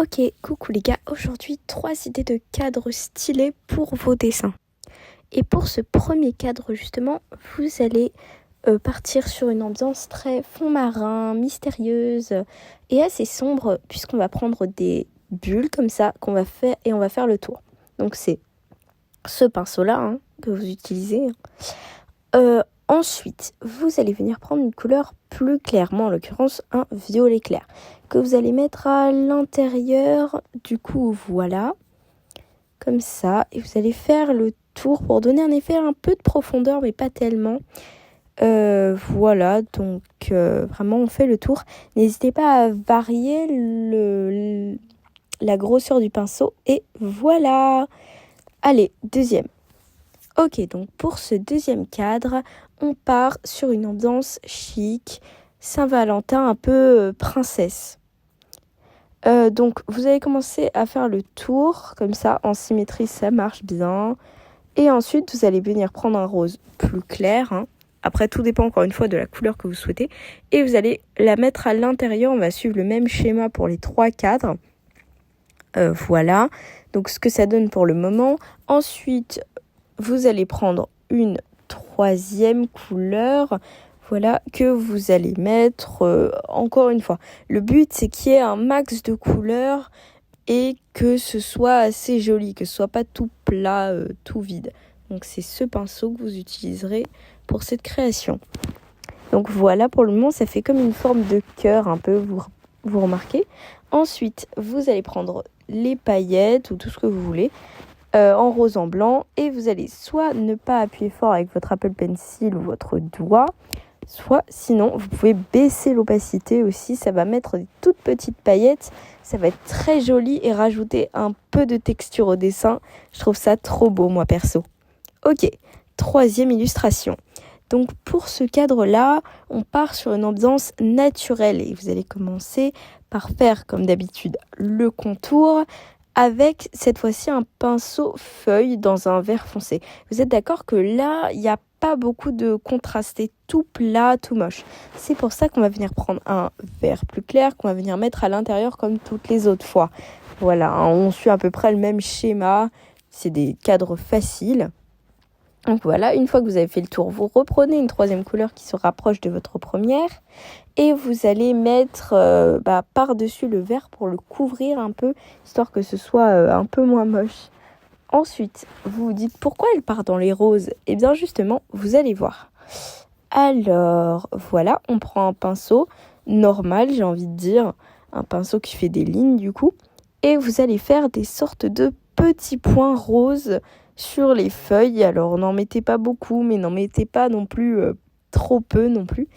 Ok, coucou les gars, aujourd'hui 3 idées de cadres stylés pour vos dessins. Et pour ce premier cadre justement, vous allez partir sur une ambiance très fond marin, mystérieuse et assez sombre, puisqu'on va prendre des bulles comme ça qu'on va faire et on va faire le tour. Donc c'est ce pinceau là que vous utilisez. Ensuite, vous allez venir prendre une couleur plus claire, moi en l'occurrence un violet clair, que vous allez mettre à l'intérieur. Du coup, voilà, comme ça, et vous allez faire le tour pour donner un effet un peu de profondeur, mais pas tellement. Voilà, donc vraiment on fait le tour. N'hésitez pas à varier la grosseur du pinceau, et voilà. Allez, deuxième. Ok, donc pour ce deuxième cadre, on part sur une ambiance chic, Saint-Valentin, un peu princesse. Donc vous allez commencer à faire le tour, comme ça, en symétrie, ça marche bien. Et ensuite, vous allez venir prendre un rose plus clair. Après, tout dépend encore une fois de la couleur que vous souhaitez. Et vous allez la mettre à l'intérieur. On va suivre le même schéma pour les 3 cadres. Voilà, donc ce que ça donne pour le moment. Ensuite, vous allez prendre une troisième couleur, voilà, que vous allez mettre, encore une fois. Le but, c'est qu'il y ait un max de couleurs et que ce soit assez joli, que ce soit pas tout plat, tout vide. Donc c'est ce pinceau que vous utiliserez pour cette création. Donc voilà, pour le moment, ça fait comme une forme de cœur un peu, vous remarquez. Ensuite, vous allez prendre les paillettes ou tout ce que vous voulez, en rose, en blanc, et vous allez soit ne pas appuyer fort avec votre Apple Pencil ou votre doigt, soit sinon vous pouvez baisser l'opacité aussi, ça va mettre des toutes petites paillettes, ça va être très joli et rajouter un peu de texture au dessin. Je trouve ça trop beau moi perso. Ok, troisième illustration. Donc pour ce cadre-là, on part sur une ambiance naturelle et vous allez commencer par faire comme d'habitude le contour avec cette fois-ci un pinceau feuille dans un vert foncé. Vous êtes d'accord que là, il n'y a pas beaucoup de contraste, c'est tout plat, tout moche. C'est pour ça qu'on va venir prendre un vert plus clair qu'on va venir mettre à l'intérieur comme toutes les autres fois. Voilà, on suit à peu près le même schéma, c'est des cadres faciles. Donc voilà, une fois que vous avez fait le tour, vous reprenez une troisième couleur qui se rapproche de votre première et vous allez mettre par-dessus le vert pour le couvrir un peu, histoire que ce soit un peu moins moche. Ensuite, vous vous dites pourquoi elle part dans les roses ? Eh bien justement, vous allez voir. Alors, voilà, on prend un pinceau normal, j'ai envie de dire, un pinceau qui fait des lignes du coup, et vous allez faire des sortes de petits points roses sur les feuilles. Alors n'en mettez pas beaucoup, mais n'en mettez pas non plus trop peu non plus.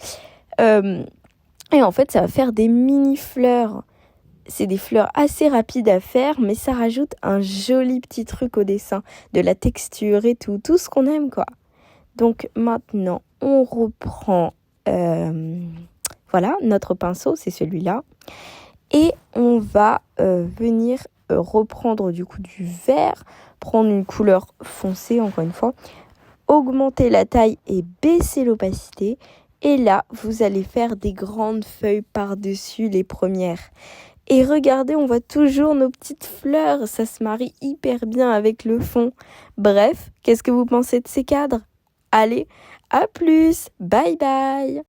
Et en fait, ça va faire des mini fleurs. C'est des fleurs assez rapides à faire, mais ça rajoute un joli petit truc au dessin, de la texture et tout ce qu'on aime quoi. Donc maintenant, on reprend voilà, notre pinceau, c'est celui-là. Et on va venir reprendre du coup du vert, prendre une couleur foncée encore une fois, augmenter la taille et baisser l'opacité. Et là, vous allez faire des grandes feuilles par-dessus les premières. Et regardez, on voit toujours nos petites fleurs, ça se marie hyper bien avec le fond. Bref, qu'est-ce que vous pensez de ces cadres ? Allez, à plus, bye bye.